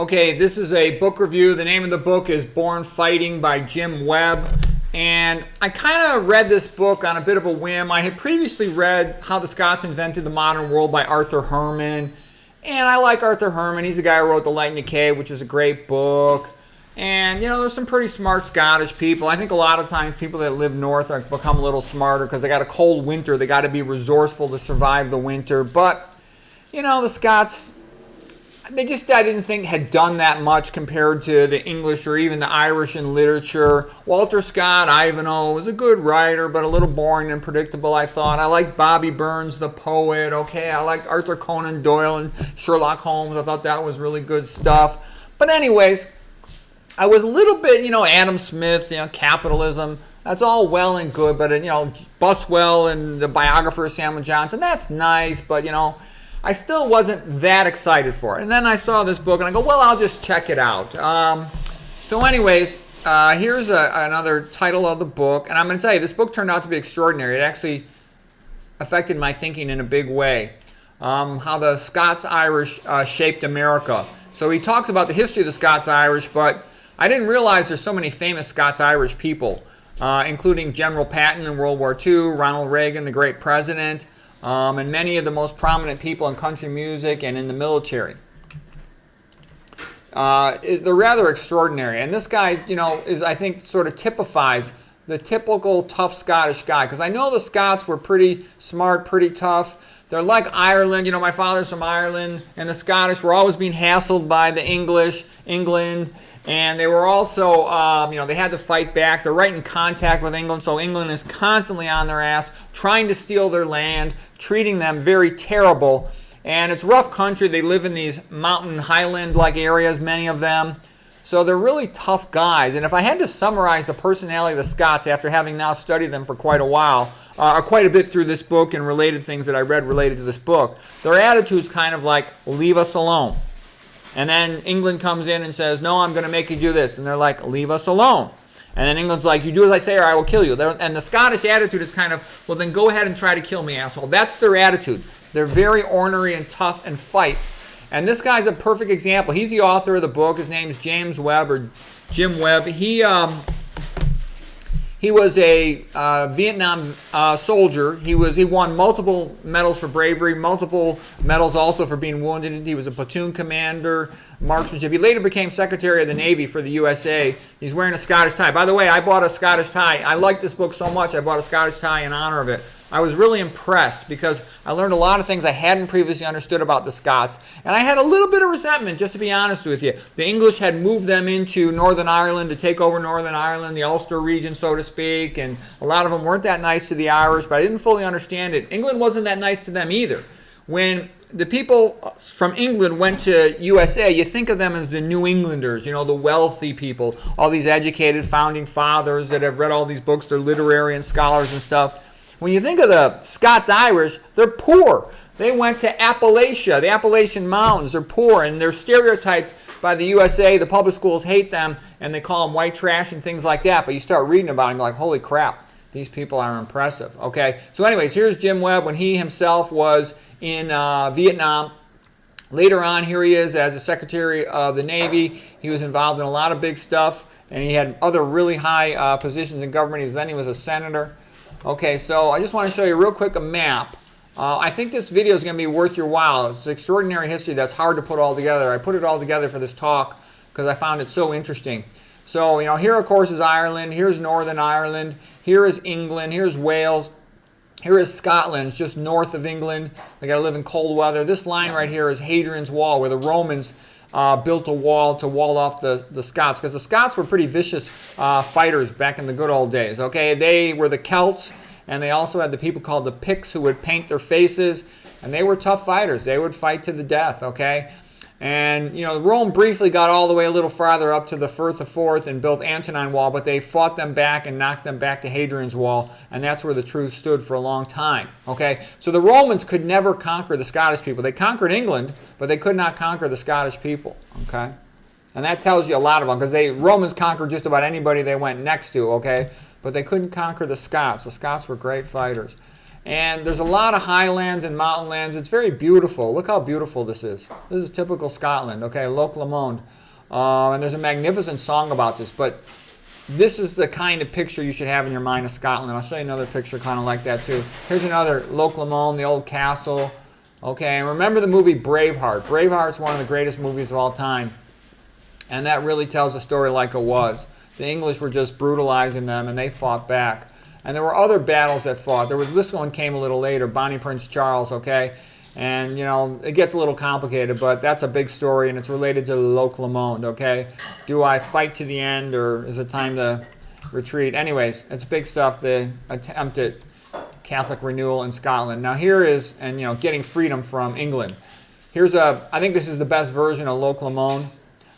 Okay, this is a book review. The name of the book is Born Fighting by Jim Webb. And I kind of read this book on a bit of a whim. I had previously read How the Scots Invented the Modern World by Arthur Herman. And I like Arthur Herman. He's the guy who wrote The Light in the Cave, which is a great book. And, you know, there's some pretty smart Scottish people. I think a lot of times people that live north are become a little smarter because they got a cold winter. They got to be resourceful to survive the winter. But, you know, the Scots, I didn't think had done that much compared to the English or even the Irish in literature. Walter Scott, Ivanhoe, was a good writer, but a little boring and predictable, I thought. I liked Bobby Burns, the poet. Okay, I liked Arthur Conan Doyle and Sherlock Holmes. I thought that was really good stuff. But anyways, I was a little bit, Adam Smith, capitalism. That's all well and good, but, Buswell and the biographer of Samuel Johnson, that's nice, but, I still wasn't that excited for it. And then I saw this book, and I go, well, I'll just check it out. So anyways, here's another title of the book. And I'm going to tell you, this book turned out to be extraordinary. It actually affected my thinking in a big way. How the Scots Irish shaped America. So he talks about the history of the Scots Irish, but I didn't realize there's so many famous Scots Irish people, including General Patton in World War II, Ronald Reagan, the great president, and many of the most prominent people in country music and in the military. They're rather extraordinary. And this guy, I think sort of typifies the typical tough Scottish guy. Because I know the Scots were pretty smart, pretty tough. They're like Ireland. My father's from Ireland. And the Scottish were always being hassled by the English, England. And they were also, they had to fight back. They're right in contact with England, so England is constantly on their ass, trying to steal their land, treating them very terrible. And it's rough country. They live in these mountain highland-like areas, many of them. So they're really tough guys. And if I had to summarize the personality of the Scots after having now studied them for quite a while, or quite a bit through this book and related things that I read related to this book, their attitude's kind of like, leave us alone. And then England comes in and says, no, I'm going to make you do this. And they're like, leave us alone. And then England's like, you do as I say or I will kill you. And the Scottish attitude is kind of, well, then go ahead and try to kill me, asshole. That's their attitude. They're very ornery and tough and fight. And this guy's a perfect example. He's the author of the book. His name's James Webb or Jim Webb. He was a Vietnam soldier. He won multiple medals for bravery, multiple medals also for being wounded. He was a platoon commander, marksmanship. He later became Secretary of the Navy for the USA. He's wearing a Scottish tie. By the way, I bought a Scottish tie. I like this book so much, I bought a Scottish tie in honor of it. I was really impressed because I learned a lot of things I hadn't previously understood about the Scots. And I had a little bit of resentment, just to be honest with you. The English had moved them into Northern Ireland to take over Northern Ireland, the Ulster region, so to speak. And a lot of them weren't that nice to the Irish, but I didn't fully understand it. England wasn't that nice to them either. When the people from England went to USA, you think of them as the New Englanders, the wealthy people, all these educated founding fathers that have read all these books, they're literary and scholars and stuff. When you think of the Scots Irish, they're poor. They went to Appalachia, the Appalachian Mountains. They're poor, and they're stereotyped by the USA. The public schools hate them, and they call them white trash and things like that. But you start reading about them, you're like, holy crap, these people are impressive. Okay, so anyways, here's Jim Webb when he himself was in Vietnam. Later on, here he is as a Secretary of the Navy. He was involved in a lot of big stuff, and he had other really high positions in government. He was a senator. Okay, so I just want to show you real quick a map. I think this video is going to be worth your while. It's an extraordinary history that's hard to put all together. I put it all together for this talk because I found it so interesting. So, here of course is Ireland. Here's Northern Ireland. Here is England. Here's Wales. Here is Scotland. It's just north of England. They got to live in cold weather. This line right here is Hadrian's Wall, where the Romans built a wall to wall off the Scots, because the Scots were pretty vicious fighters back in the good old days. Okay, they were the Celts, and they also had the people called the Picts who would paint their faces, and they were tough fighters. They would fight to the death. Okay, and Rome briefly got all the way a little farther up to the Firth of Forth and built Antonine Wall, but they fought them back and knocked them back to Hadrian's Wall, and that's where the truth stood for a long time. Okay, so the Romans could never conquer the Scottish people. They conquered England, but they could not conquer the Scottish people. Okay, and that tells you a lot about them, because Romans conquered just about anybody they went next to. Okay, but they couldn't conquer the Scots. The Scots were great fighters. And there's a lot of highlands and mountain lands. It's very beautiful. Look how beautiful this is. This is typical Scotland, okay, Loch Lomond. And there's a magnificent song about this, but this is the kind of picture you should have in your mind of Scotland. I'll show you another picture kind of like that too. Here's another Loch Lomond, the old castle. Okay, and remember the movie Braveheart. Braveheart's one of the greatest movies of all time. And that really tells the story like it was. The English were just brutalizing them, and they fought back. And there were other battles that fought. This one came a little later, Bonnie Prince Charles, okay? And, you know, it gets a little complicated, but that's a big story, and it's related to Loch Lomond, okay? Do I fight to the end, or is it time to retreat? Anyways, it's big stuff, the attempt at Catholic renewal in Scotland. Now here is, and, you know, getting freedom from England. I think this is the best version of Loch Lomond.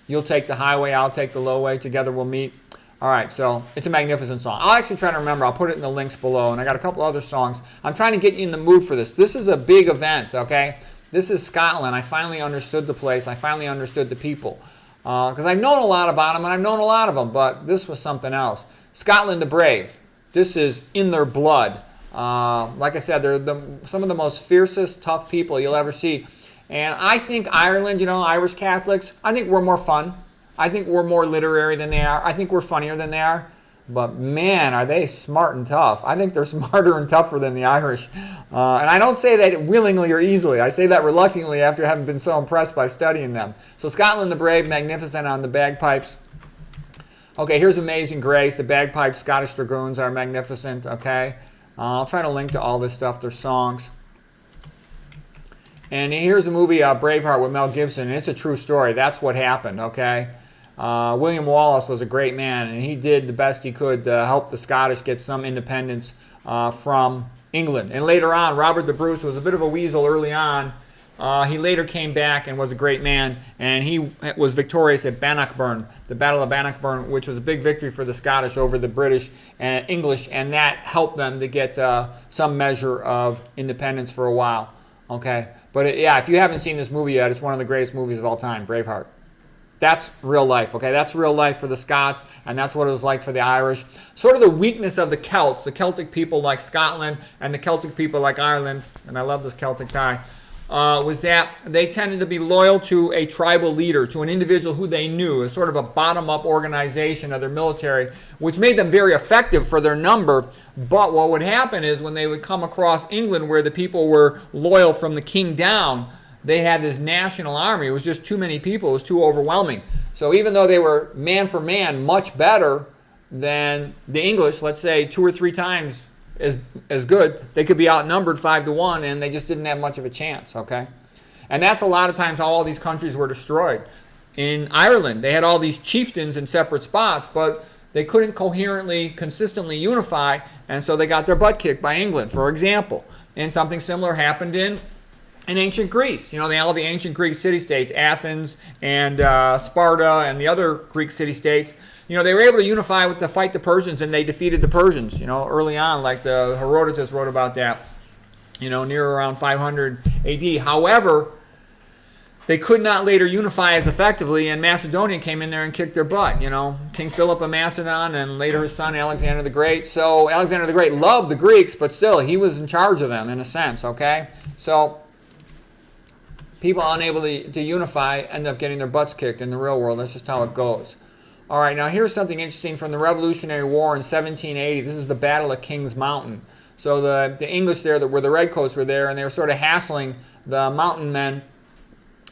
You'll take the highway, I'll take the low way, together we'll meet. All right, so it's a magnificent song. I'll actually try to remember. I'll put it in the links below, and I got a couple other songs. I'm trying to get you in the mood for this. This is a big event, okay? This is Scotland. I finally understood the place. I finally understood the people. Because I've known a lot about them, and I've known a lot of them, but this was something else. Scotland the Brave. This is in their blood. Like I said, they're some of the most fiercest, tough people you'll ever see. And I think Ireland, you know, Irish Catholics, I think we're more fun. I think we're more literary than they are. I think we're funnier than they are. But man, are they smart and tough. I think they're smarter and tougher than the Irish. And I don't say that willingly or easily. I say that reluctantly after having been so impressed by studying them. So Scotland the Brave, magnificent on the bagpipes. Okay, here's Amazing Grace. The bagpipes, Scottish Dragoons are magnificent, okay? I'll try to link to all this stuff, their songs. And here's the movie Braveheart with Mel Gibson, and it's a true story. That's what happened, okay? William Wallace was a great man, and he did the best he could to help the Scottish get some independence from England. And later on, Robert the Bruce was a bit of a weasel early on. He later came back and was a great man, and he was victorious at Bannockburn, the Battle of Bannockburn, which was a big victory for the Scottish over the British and English, and that helped them to get some measure of independence for a while. Okay, but yeah, if you haven't seen this movie yet, it's one of the greatest movies of all time, Braveheart. That's real life, okay? That's real life for the Scots, and that's what it was like for the Irish. Sort of the weakness of the Celts, the Celtic people like Scotland and the Celtic people like Ireland, and I love this Celtic tie, was that they tended to be loyal to a tribal leader, to an individual who they knew, as sort of a bottom-up organization of their military, which made them very effective for their number. But what would happen is when they would come across England, where the people were loyal from the king down, they had this national army. It was just too many people. It was too overwhelming. So even though they were man for man much better than the English, let's say 2 or 3 times as good, they could be outnumbered 5-1, and they just didn't have much of a chance, okay? And that's a lot of times how all these countries were destroyed. In Ireland, they had all these chieftains in separate spots, but they couldn't coherently, consistently unify, and so they got their butt kicked by England, for example. And something similar happened in ancient Greece. You know, all the ancient Greek city-states, Athens and Sparta and the other Greek city-states, you know, they were able to unify to fight the Persians, and they defeated the Persians, you know, early on, like the Herodotus wrote about that, you know, near around 500 AD. However, they could not later unify as effectively, and Macedonia came in there and kicked their butt, you know. King Philip of Macedon and later his son Alexander the Great. So Alexander the Great loved the Greeks, but still, he was in charge of them in a sense, okay? So people unable to unify end up getting their butts kicked in the real world. That's just how it goes. All right, now here's something interesting from the Revolutionary War in 1780. This is the Battle of King's Mountain. So the English there, where the Redcoats were there, and they were sort of hassling the mountain men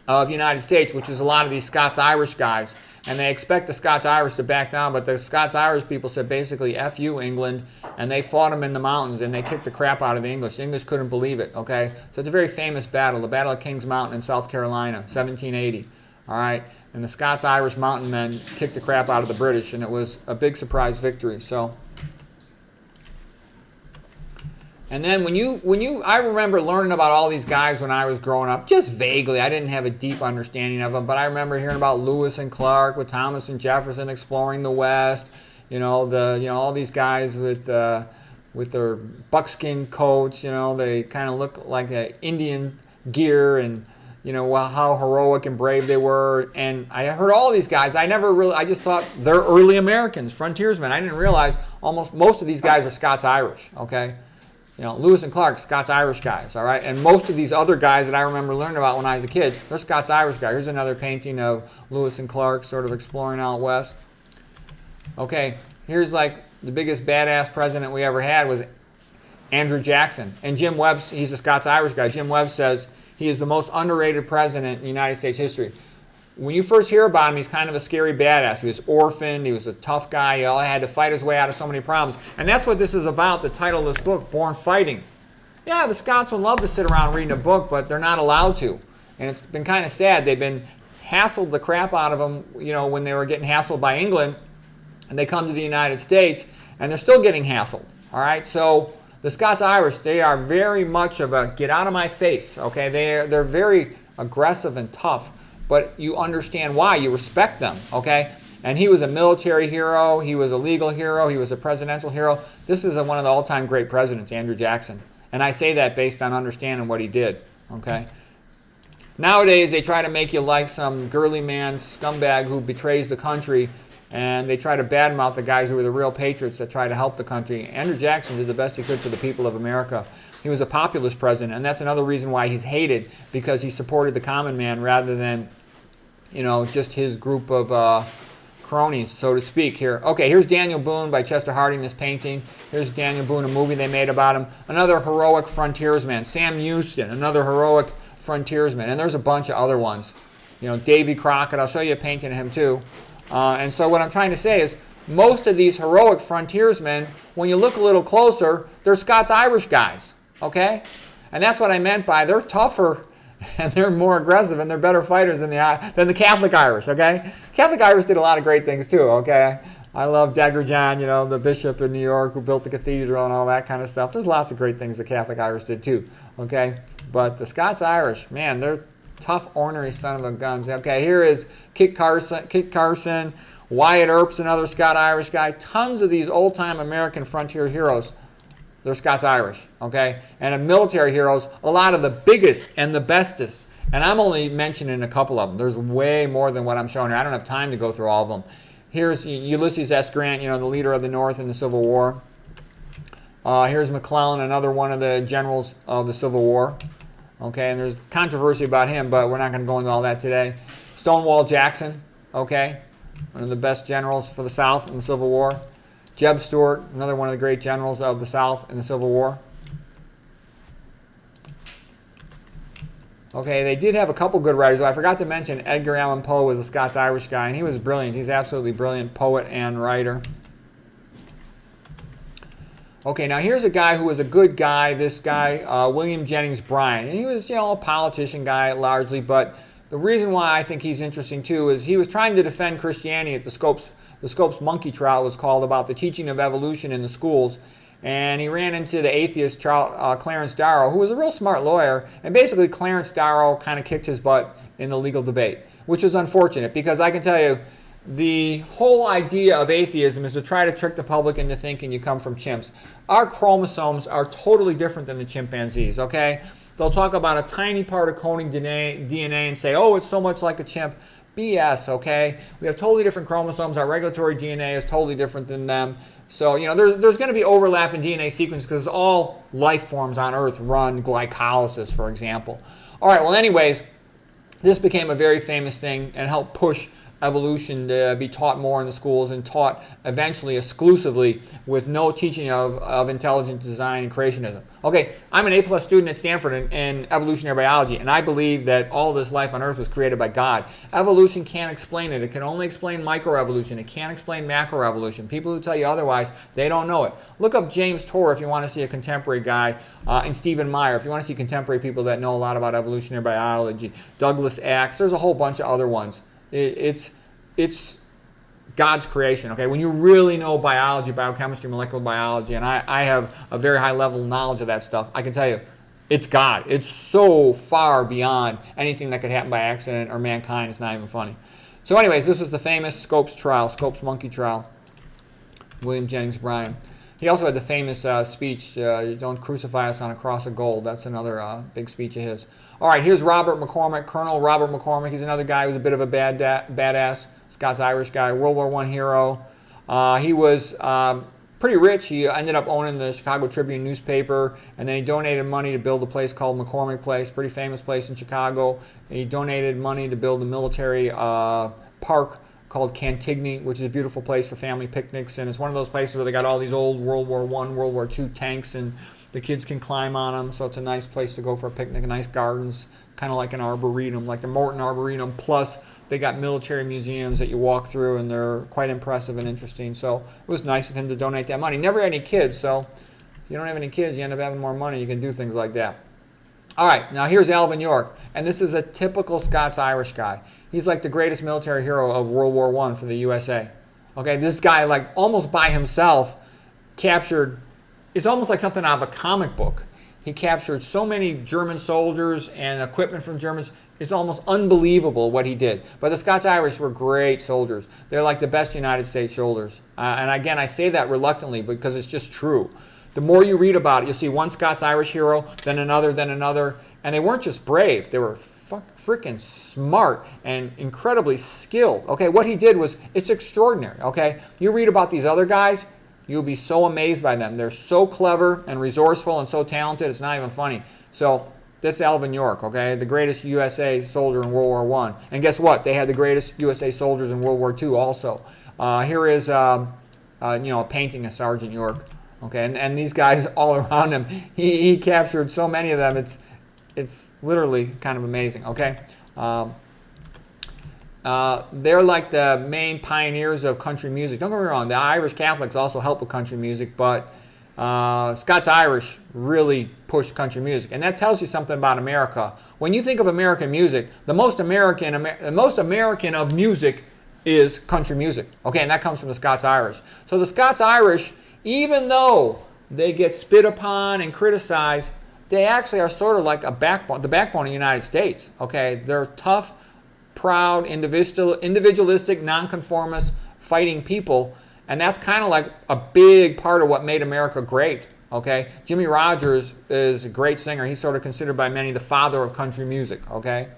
of the United States, which is a lot of these Scots Irish guys. And they expect the Scots Irish to back down, but the Scots Irish people said basically, F you, England, and they fought them in the mountains, and they kicked the crap out of the English. The English couldn't believe it, okay? So it's a very famous battle, the Battle of King's Mountain in South Carolina, 1780. All right, and the Scots Irish mountain men kicked the crap out of the British, and it was a big surprise victory. So, and then I remember learning about all these guys when I was growing up, just vaguely. I didn't have a deep understanding of them, but I remember hearing about Lewis and Clark with Thomas and Jefferson exploring the West. You know, all these guys with their buckskin coats. You know, they kind of look like Indian gear, and you know, how heroic and brave they were. And I heard all these guys. I just thought they're early Americans, frontiersmen. I didn't realize most of these guys are Scots Irish, okay? Lewis and Clark, Scots Irish guys, all right? And most of these other guys that I remember learning about when I was a kid, they're Scots Irish guys. Here's another painting of Lewis and Clark sort of exploring out west. Okay, here's like the biggest badass president we ever had was Andrew Jackson. And Jim Webb, he's a Scots Irish guy. Jim Webb says he is the most underrated president in United States history. When you first hear about him, he's kind of a scary badass. He was orphaned. He was a tough guy. He had to fight his way out of so many problems. And that's what this is about, the title of this book, Born Fighting. Yeah, the Scots would love to sit around reading a book, but they're not allowed to. And it's been kind of sad. They've been hassled the crap out of them, when they were getting hassled by England. And they come to the United States, and they're still getting hassled. All right, so the Scots Irish, they are very much of a get out of my face. Okay, they're very aggressive and tough. But you understand why. You respect them, okay? And he was a military hero. He was a legal hero. He was a presidential hero. This is one of the all-time great presidents, Andrew Jackson. And I say that based on understanding what he did, okay? Nowadays, they try to make you like some girly man scumbag who betrays the country, and they try to badmouth the guys who were the real patriots that try to help the country. Andrew Jackson did the best he could for the people of America. He was a populist president, and that's another reason why he's hated, because he supported the common man rather than just his group of cronies, so to speak. Here, okay, here's Daniel Boone by Chester Harding, this painting. Here's Daniel Boone, a movie they made about him. Another heroic frontiersman. Sam Houston, another heroic frontiersman. And there's a bunch of other ones. Davy Crockett, I'll show you a painting of him too. And so what I'm trying to say is, most of these heroic frontiersmen, when you look a little closer, they're Scots Irish guys, okay? And that's what I meant by they're tougher and they're more aggressive and they're better fighters than the Catholic Irish, okay? Catholic Irish did a lot of great things too, okay? I love Dagger John, the bishop in New York who built the cathedral and all that kind of stuff. There's lots of great things the Catholic Irish did too, okay? But the Scots Irish, man, they're tough, ornery son of a guns. Okay, here is Kit Carson, Wyatt Earp's another Scot Irish guy. Tons of these old-time American frontier heroes. They're Scots Irish, okay? And of military heroes, a lot of the biggest and the bestest. And I'm only mentioning a couple of them. There's way more than what I'm showing here. I don't have time to go through all of them. Here's Ulysses S. Grant, the leader of the North in the Civil War. Here's McClellan, another one of the generals of the Civil War. Okay, and there's controversy about him, but we're not going to go into all that today. Stonewall Jackson, okay, one of the best generals for the South in the Civil War. Jeb Stuart, another one of the great generals of the South in the Civil War. Okay, they did have a couple good writers. I forgot to mention Edgar Allan Poe was a Scots-Irish guy, and he was brilliant. He's absolutely brilliant poet and writer. Okay, now here's a guy who was a good guy, this guy, William Jennings Bryan. And he was, a politician guy largely, but the reason why I think he's interesting too is he was trying to defend Christianity at the Scopes monkey trial was called, about the teaching of evolution in the schools. And he ran into the atheist Clarence Darrow, who was a real smart lawyer. And basically Clarence Darrow kind of kicked his butt in the legal debate, which is unfortunate because I can tell you, the whole idea of atheism is to try to trick the public into thinking you come from chimps. Our chromosomes are totally different than the chimpanzees, okay? They'll talk about a tiny part of coding DNA and say, oh, it's so much like a chimp. BS, okay? We have totally different chromosomes. Our regulatory DNA is totally different than them. So, there's going to be overlap in DNA sequence because all life forms on Earth run glycolysis, for example. All right, well, anyways, this became a very famous thing and helped push evolution to be taught more in the schools and taught eventually exclusively with no teaching of intelligent design and creationism. Okay, I'm an A+ student at Stanford in evolutionary biology, and I believe that all this life on Earth was created by God. Evolution can't explain it. It can only explain microevolution. It can't explain macroevolution. People who tell you otherwise, they don't know it. Look up James Tour if you want to see a contemporary guy, and Stephen Meyer if you want to see contemporary people that know a lot about evolutionary biology. Douglas Axe, there's a whole bunch of other ones. It's God's creation, okay? When you really know biology, biochemistry, molecular biology, and I have a very high level of knowledge of that stuff, I can tell you, it's God. It's so far beyond anything that could happen by accident or mankind. It's not even funny. So anyways, this is the famous Scopes trial, Scopes monkey trial, William Jennings Bryan. He also had the famous speech, don't crucify us on a cross of gold. That's another big speech of his. All right, here's Robert McCormick, Colonel Robert McCormick. He's another guy who's a bit of a badass, Scots-Irish guy, World War I hero. He was pretty rich. He ended up owning the Chicago Tribune newspaper, and then he donated money to build a place called McCormick Place, pretty famous place in Chicago. And he donated money to build a military park called Cantigny, which is a beautiful place for family picnics, and it's one of those places where they got all these old World War I, World War II tanks, and the kids can climb on them, so it's a nice place to go for a picnic, nice gardens, kind of like an arboretum, like the Morton Arboretum, plus they got military museums that you walk through, and they're quite impressive and interesting, so it was nice of him to donate that money. Never had any kids, so if you don't have any kids, you end up having more money, you can do things like that. All right, now here's Alvin York, and this is a typical Scots Irish guy. He's like the greatest military hero of World War I for the USA. Okay, this guy, like almost by himself, captured, it's almost like something out of a comic book. He captured so many German soldiers and equipment from Germans. It's almost unbelievable what he did. But the Scots Irish were great soldiers. They're like the best United States soldiers. And again, I say that reluctantly because it's just true. The more you read about it, you'll see one Scots Irish hero, then another, and they weren't just brave. They were freaking smart and incredibly skilled. Okay, what he did was, it's extraordinary. Okay, you read about these other guys, you'll be so amazed by them. They're so clever and resourceful and so talented, it's not even funny. So this Alvin York, okay, the greatest USA soldier in World War I. And guess what? They had the greatest USA soldiers in World War II also. Here is a painting of Sergeant York. Okay, and these guys all around him, he captured so many of them. It's literally kind of amazing. Okay, they're like the main pioneers of country music. Don't get me wrong, the Irish Catholics also help with country music, but Scots Irish really pushed country music, and that tells you something about America. When you think of American music, the most American of music is country music. Okay, and that comes from the Scots Irish. So the Scots Irish, even though they get spit upon and criticized, they actually are sort of like the backbone of the United States. Okay, they're tough, proud, individualistic, nonconformist, fighting people, and that's kind of like a big part of what made America great. Okay, Jimmie Rodgers is a great singer. He's sort of considered by many the father of country music. Okay,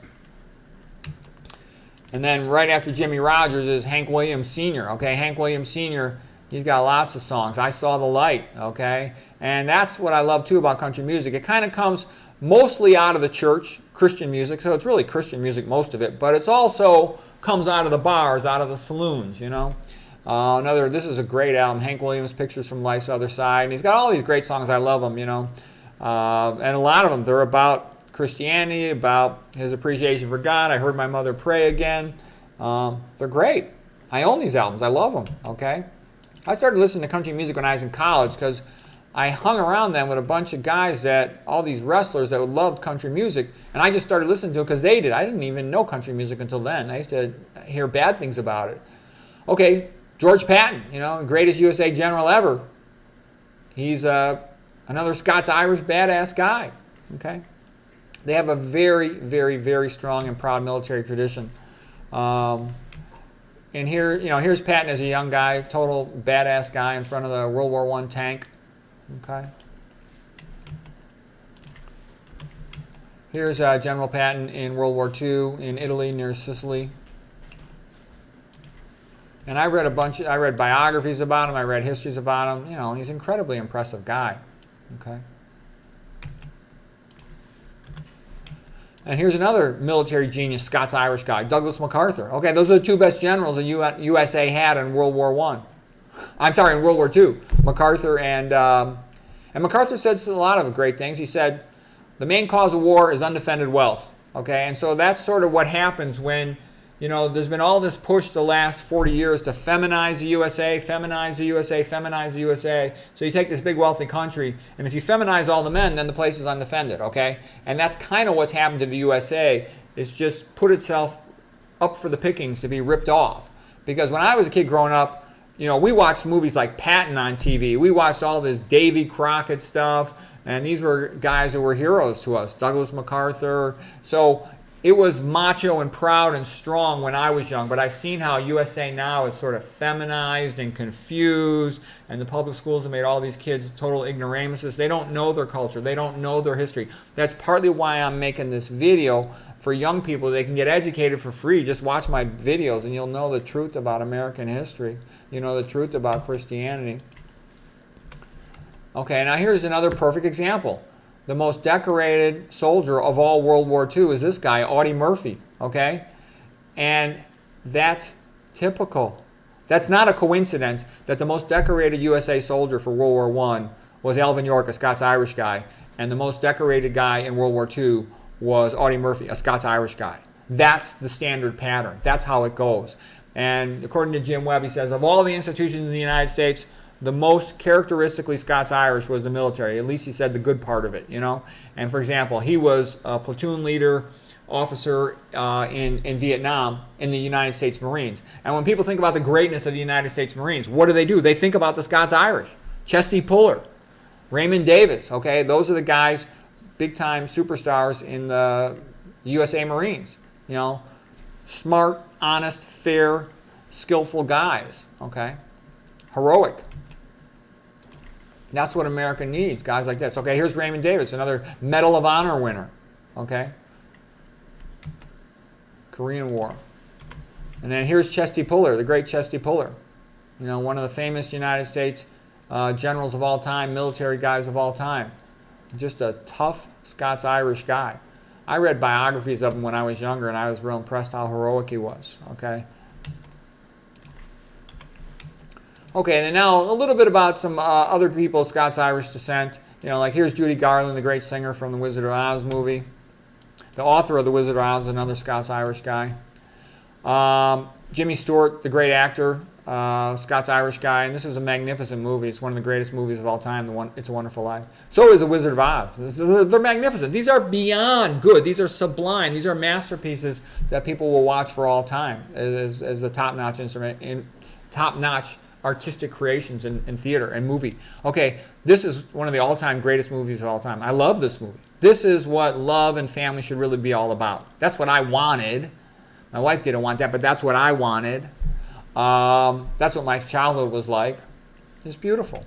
and then right after Jimmie Rodgers is Hank Williams Sr. Okay, Hank Williams Sr., he's got lots of songs. I Saw the Light, okay? And that's what I love, too, about country music. It kind of comes mostly out of the church, Christian music, so it's really Christian music, most of it, but it's also comes out of the bars, out of the saloons, you know? This is a great album, Hank Williams, Pictures from Life's Other Side, and he's got all these great songs. I love them, you know? And a lot of them, they're about Christianity, about his appreciation for God. I Heard My Mother Pray Again. They're great. I own these albums. I love them, okay? I started listening to country music when I was in college because I hung around then with a bunch of guys all these wrestlers that loved country music, and I just started listening to it because they did. I didn't even know country music until then. I used to hear bad things about it. Okay, George Patton, greatest USA general ever. He's another Scots Irish badass guy. Okay, they have a very, very, very strong and proud military tradition. And here, here's Patton as a young guy, total badass guy in front of the World War I tank. Okay. Here's General Patton in World War II in Italy near Sicily. And I read biographies about him. I read histories about him. He's an incredibly impressive guy. Okay. And here's another military genius, Scots-Irish guy, Douglas MacArthur. Okay, those are the two best generals the USA had in World War I. In World War II. MacArthur and MacArthur said a lot of great things. He said, the main cause of war is undefended wealth. Okay, and so that's sort of what happens when, there's been all this push the last 40 years to feminize the USA, feminize the USA, feminize the USA. So you take this big wealthy country, and if you feminize all the men, then the place is undefended, okay? And that's kind of what's happened to the USA. It's just put itself up for the pickings to be ripped off. Because when I was a kid growing up, we watched movies like Patton on TV. We watched all this Davy Crockett stuff, and these were guys who were heroes to us, Douglas MacArthur. So it was macho and proud and strong when I was young, but I've seen how USA now is sort of feminized and confused, and the public schools have made all these kids total ignoramuses. They don't know their culture. They don't know their history. That's partly why I'm making this video for young people. They can get educated for free. Just watch my videos, and you'll know the truth about American history. The truth about Christianity. Okay, now here's another perfect example. The most decorated soldier of all World War II is this guy, Audie Murphy. Okay, and that's typical. That's not a coincidence that the most decorated USA soldier for World War I was Alvin York, a Scots Irish guy, and the most decorated guy in World War II was Audie Murphy, a Scots Irish guy. That's the standard pattern. That's how it goes. And according to Jim Webb, he says, of all the institutions in the United States, the most characteristically Scots Irish was the military. At least he said the good part of it, you know. And for example, he was a platoon leader, officer in Vietnam in the United States Marines. And when people think about the greatness of the United States Marines, what do? They think about the Scots Irish. Chesty Puller, Raymond Davis, okay? Those are the guys, big-time superstars in the USA Marines. You know, smart, honest, fair, skillful guys, okay? Heroic. That's what America needs, guys like this. Okay, here's Raymond Davis, another Medal of Honor winner, okay? Korean War. And then here's Chesty Puller, the great Chesty Puller. You know, one of the famous United States generals of all time, military guys of all time. Just a tough Scots-Irish guy. I read biographies of him when I was younger, and I was real impressed how heroic he was, okay? Okay, and then now a little bit about some other people of Scots-Irish descent. You know, like here's Judy Garland, the great singer from the Wizard of Oz movie. The author of the Wizard of Oz is another Scots-Irish guy. Jimmy Stewart, the great actor, Scots-Irish guy, and this is a magnificent movie. It's one of the greatest movies of all time, It's a Wonderful Life. So is The Wizard of Oz. They're magnificent. These are beyond good. These are sublime. These are masterpieces that people will watch for all time as the top-notch top-notch artistic creations in theater and movie. Okay, this is one of the all-time greatest movies of all time. I love this movie. This is what love and family should really be all about. That's what I wanted. My wife didn't want that, but that's what I wanted. That's what my childhood was like. It's beautiful.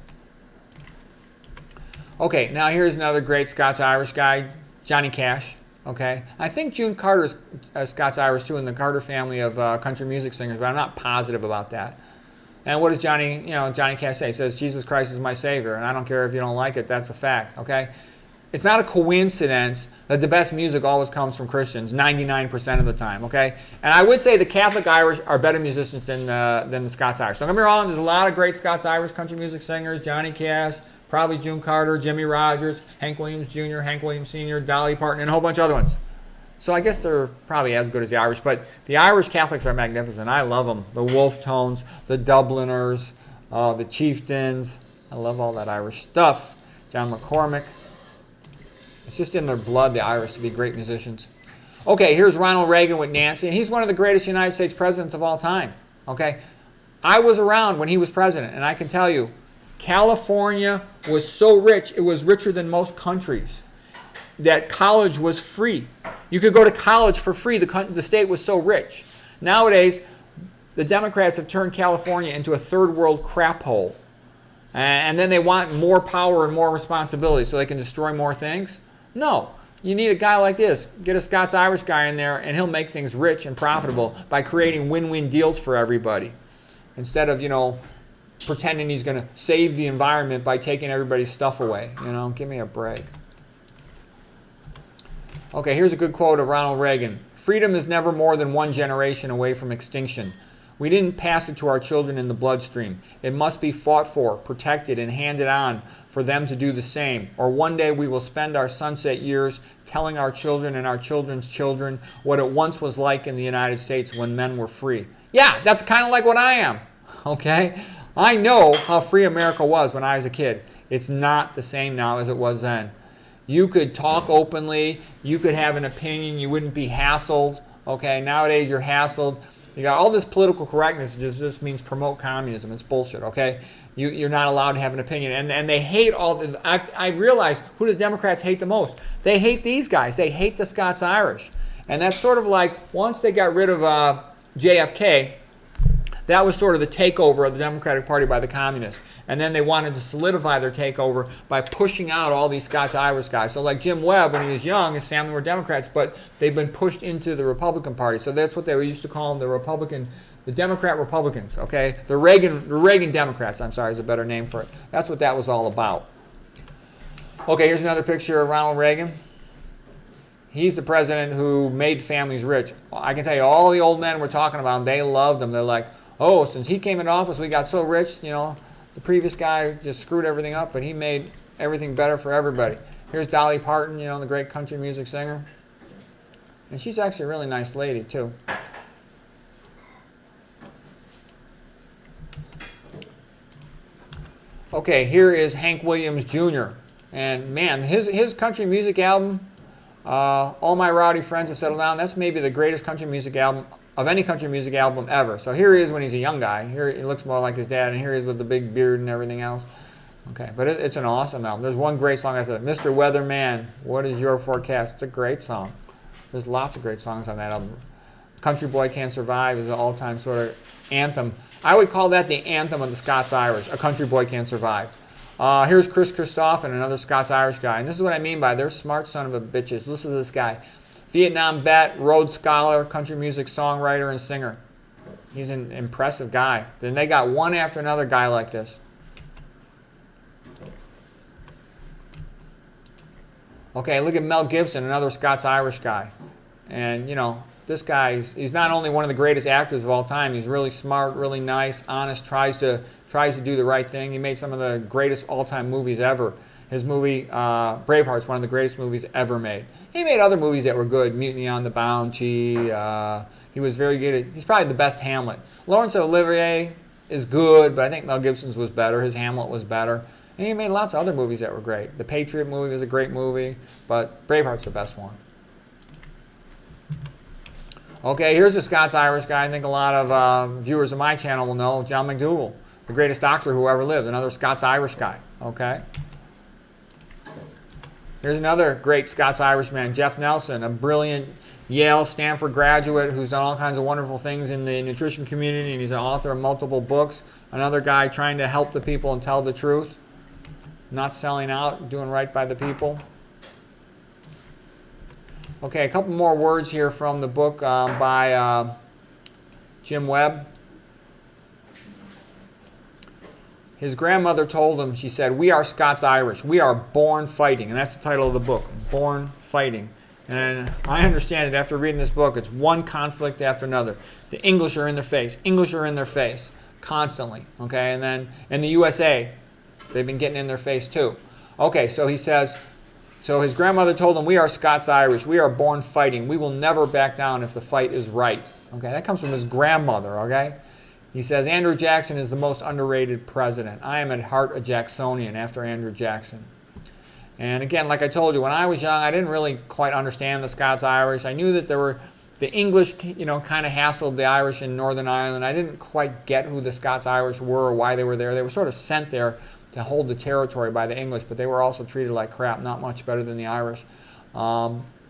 Okay, now here's another great Scots-Irish guy, Johnny Cash. Okay, I think June Carter is Scots-Irish too, in the Carter family of country music singers, but I'm not positive about that. And what does Johnny Cash say? He says, Jesus Christ is my Savior, and I don't care if you don't like it, that's a fact, okay? It's not a coincidence that the best music always comes from Christians, 99% of the time, okay? And I would say the Catholic Irish are better musicians than the Scots Irish. Don't get me wrong, there's a lot of great Scots Irish country music singers, Johnny Cash, probably June Carter, Jimmy Rogers, Hank Williams Jr., Hank Williams Sr., Dolly Parton, and a whole bunch of other ones. So I guess they're probably as good as the Irish, but the Irish Catholics are magnificent. I love them. The Wolfe Tones, the Dubliners, the Chieftains. I love all that Irish stuff. John McCormick. It's just in their blood, the Irish, to be great musicians. Okay, here's Ronald Reagan with Nancy, and he's one of the greatest United States presidents of all time. Okay, I was around when he was president, and I can tell you, California was so rich, it was richer than most countries, that college was free. You could go to college for free. The state was so rich. Nowadays, the Democrats have turned California into a third world crap hole. And then they want more power and more responsibility so they can destroy more things. No. You need a guy like this. Get a Scots-Irish guy in there, and he'll make things rich and profitable by creating win-win deals for everybody. Instead of, pretending he's going to save the environment by taking everybody's stuff away. Give me a break. Okay, here's a good quote of Ronald Reagan. Freedom is never more than one generation away from extinction. We didn't pass it to our children in the bloodstream. It must be fought for, protected, and handed on for them to do the same. Or one day we will spend our sunset years telling our children and our children's children what it once was like in the United States when men were free. Yeah, that's kind of like what I am. Okay? I know how free America was when I was a kid. It's not the same now as it was then. You could talk openly. You could have an opinion. You wouldn't be hassled. Okay, nowadays you're hassled. You got all this political correctness. Just means promote communism. It's bullshit. Okay, you're not allowed to have an opinion. And they hate all. I realize who the Democrats hate the most. They hate these guys. They hate the Scots Irish. And that's sort of like once they got rid of JFK. That was sort of the takeover of the Democratic Party by the communists. And then they wanted to solidify their takeover by pushing out all these Scots-Irish guys. So like Jim Webb, when he was young, his family were Democrats, but they've been pushed into the Republican Party. So that's what they used to call them, the Democrat Republicans, okay? The Reagan Democrats, I'm sorry, is a better name for it. That's what that was all about, Okay, here's another picture of Ronald Reagan. He's the president who made families rich. I can tell you, all the old men we're talking about, they loved him. They're like, oh, since he came into office, we got so rich. You know, the previous guy just screwed everything up, but he made everything better for everybody. Here's Dolly Parton, you know, the great country music singer. And she's actually a really nice lady, too. Okay, here is Hank Williams Jr. And man, his country music album, All My Rowdy Friends Have Settled Down, that's maybe the greatest country music album of any country music album ever. So here he is when he's a young guy. Here he looks more like his dad, and here he is with the big beard and everything else. Okay, but it's an awesome album. There's one great song I said, Mr. Weatherman, What Is Your Forecast? It's a great song. There's lots of great songs on that album. Country Boy Can't Survive is an all-time sort of anthem. I would call that the anthem of the Scots Irish, A Country Boy Can't Survive. Here's Chris Christophe, another Scots Irish guy. And this is what I mean by they're smart son of a bitches. Listen to this guy. Vietnam vet, Rhodes Scholar, country music songwriter and singer. He's an impressive guy. Then they got one after another guy like this. Okay, look at Mel Gibson, another Scots Irish guy. And, you know, this guy, he's not only one of the greatest actors of all time, he's really smart, really nice, honest, tries to do the right thing. He made some of the greatest all-time movies ever. His movie, Braveheart's one of the greatest movies ever made. He made other movies that were good, Mutiny on the Bounty. He was very good at, he's probably the best Hamlet. Laurence Olivier is good, but I think Mel Gibson's was better. His Hamlet was better. And he made lots of other movies that were great. The Patriot movie was a great movie, but Braveheart's the best one. Okay, here's a Scots Irish guy I think a lot of viewers of my channel will know, John McDougall, the greatest doctor who ever lived, another Scots Irish guy. Okay. Here's another great Scots Irishman, Jeff Nelson, a brilliant Yale, Stanford graduate who's done all kinds of wonderful things in the nutrition community, and he's an author of multiple books. Another guy trying to help the people and tell the truth. Not selling out, doing right by the people. Okay, a couple more words here from the book by Jim Webb. His grandmother told him, she said, "We are Scots Irish. We are born fighting." And that's the title of the book, Born Fighting. And I understand that after reading this book, it's one conflict after another. The English are in their face. English are in their face constantly. Okay, and then in the USA, they've been getting in their face too. Okay, so he says, so his grandmother told him, "We are Scots Irish. We are born fighting. We will never back down if the fight is right." Okay, that comes from his grandmother, okay? He says, "Andrew Jackson is the most underrated president. I am at heart a Jacksonian after Andrew Jackson." And again, like I told you, when I was young, I didn't really quite understand the Scots Irish. I knew that there were the English, you know, kind of hassled the Irish in Northern Ireland. I didn't quite get who the Scots Irish were or why they were there. They were sort of sent there to hold the territory by the English, but they were also treated like crap, not much better than the Irish.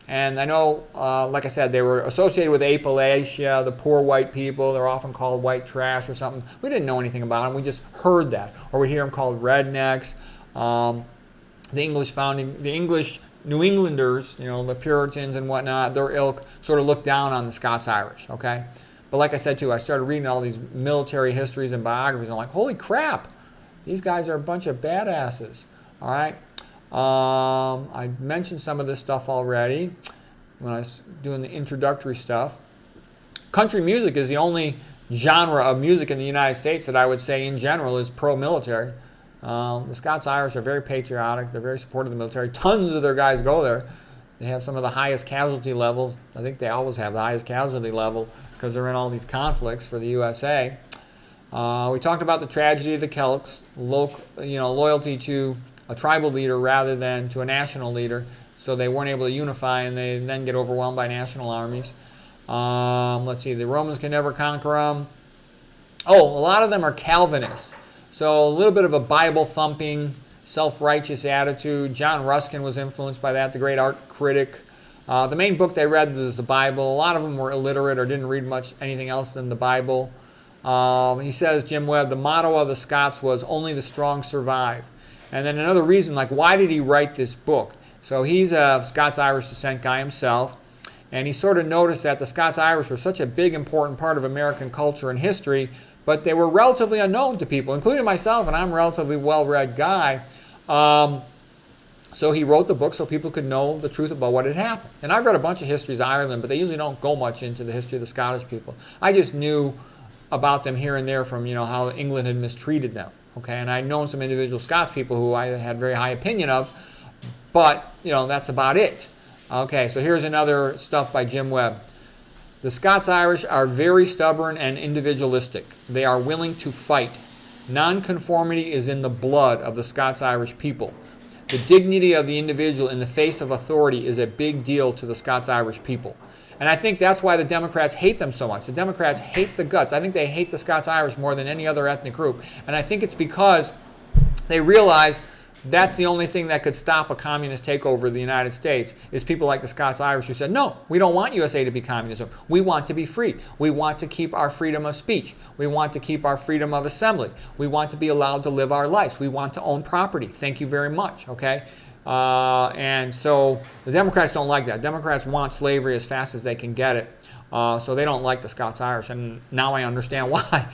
And I know, like I said, they were associated with Appalachia, the poor white people. They're often called white trash or something. We didn't know anything about them. We just heard that. Or we hear them called rednecks. The English New Englanders, you know, the Puritans and whatnot, their ilk sort of looked down on the Scots Irish, okay? But like I said, too, I started reading all these military histories and biographies, and I'm like, holy crap, these guys are a bunch of badasses, all right? I mentioned some of this stuff already when I was doing the introductory stuff. Country music is the only genre of music in the United States that I would say in general is pro-military. The Scots Irish are very patriotic. They're very supportive of the military. Tons of their guys go there. They have some of the highest casualty levels. I think they always have the highest casualty level because they're in all these conflicts for the USA. We talked about the tragedy of the Celts, loyalty to a tribal leader rather than to a national leader. So they weren't able to unify, and they then get overwhelmed by national armies. Let's see, the Romans can never conquer them. Oh, a lot of them are Calvinists. So a little bit of a Bible-thumping, self-righteous attitude. John Ruskin was influenced by that, the great art critic. The main book they read was the Bible. A lot of them were illiterate or didn't read much anything else than the Bible. He says, Jim Webb, the motto of the Scots was, "Only the strong survive." And then another reason, like, why did he write this book? So he's a Scots-Irish descent guy himself, and he sort of noticed that the Scots-Irish were such a big, important part of American culture and history, but they were relatively unknown to people, including myself, and I'm a relatively well-read guy. So he wrote the book so people could know the truth about what had happened. And I've read a bunch of histories of Ireland, but they usually don't go much into the history of the Scottish people. I just knew about them here and there from, how England had mistreated them. Okay, and I'd known some individual Scots people who I had very high opinion of, but, that's about it. Okay, so here's another stuff by Jim Webb. The Scots Irish are very stubborn and individualistic. They are willing to fight. Nonconformity is in the blood of the Scots Irish people. The dignity of the individual in the face of authority is a big deal to the Scots Irish people. And I think that's why the Democrats hate them so much. The Democrats hate the guts. I think they hate the Scots Irish more than any other ethnic group. And I think it's because they realize that's the only thing that could stop a communist takeover of the United States is people like the Scots Irish who said, no, we don't want USA to be communism. We want to be free. We want to keep our freedom of speech. We want to keep our freedom of assembly. We want to be allowed to live our lives. We want to own property. Thank you very much, okay? And so the Democrats don't like that. Democrats want slavery as fast as they can get it. So they don't like the Scots Irish, and now I understand why.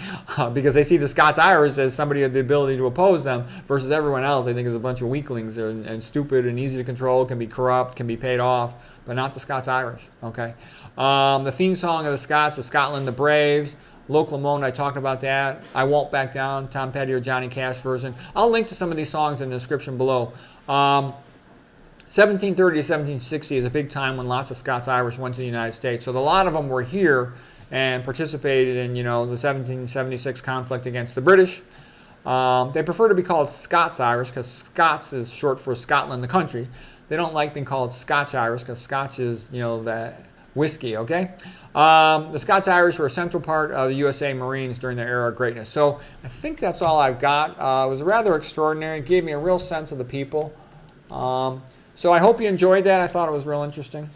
Because they see the Scots Irish as somebody with the ability to oppose them versus everyone else they think is a bunch of weaklings and stupid and easy to control, can be corrupt, can be paid off, but not the Scots Irish. Okay. The theme song of the Scots is Scotland the Brave. Loc Lamont, I talked about that. I Won't Back Down, Tom Petty or Johnny Cash version. I'll link to some of these songs in the description below. 1730 to 1760 is a big time when lots of Scots Irish went to the United States. So a lot of them were here and participated in, the 1776 conflict against the British. They prefer to be called Scots Irish because Scots is short for Scotland, the country. They don't like being called Scotch Irish because Scotch is, the whiskey, okay? The Scots Irish were a central part of the USA Marines during their era of greatness. So I think that's all I've got. It was rather extraordinary. It gave me a real sense of the people. So I hope you enjoyed that. I thought it was real interesting.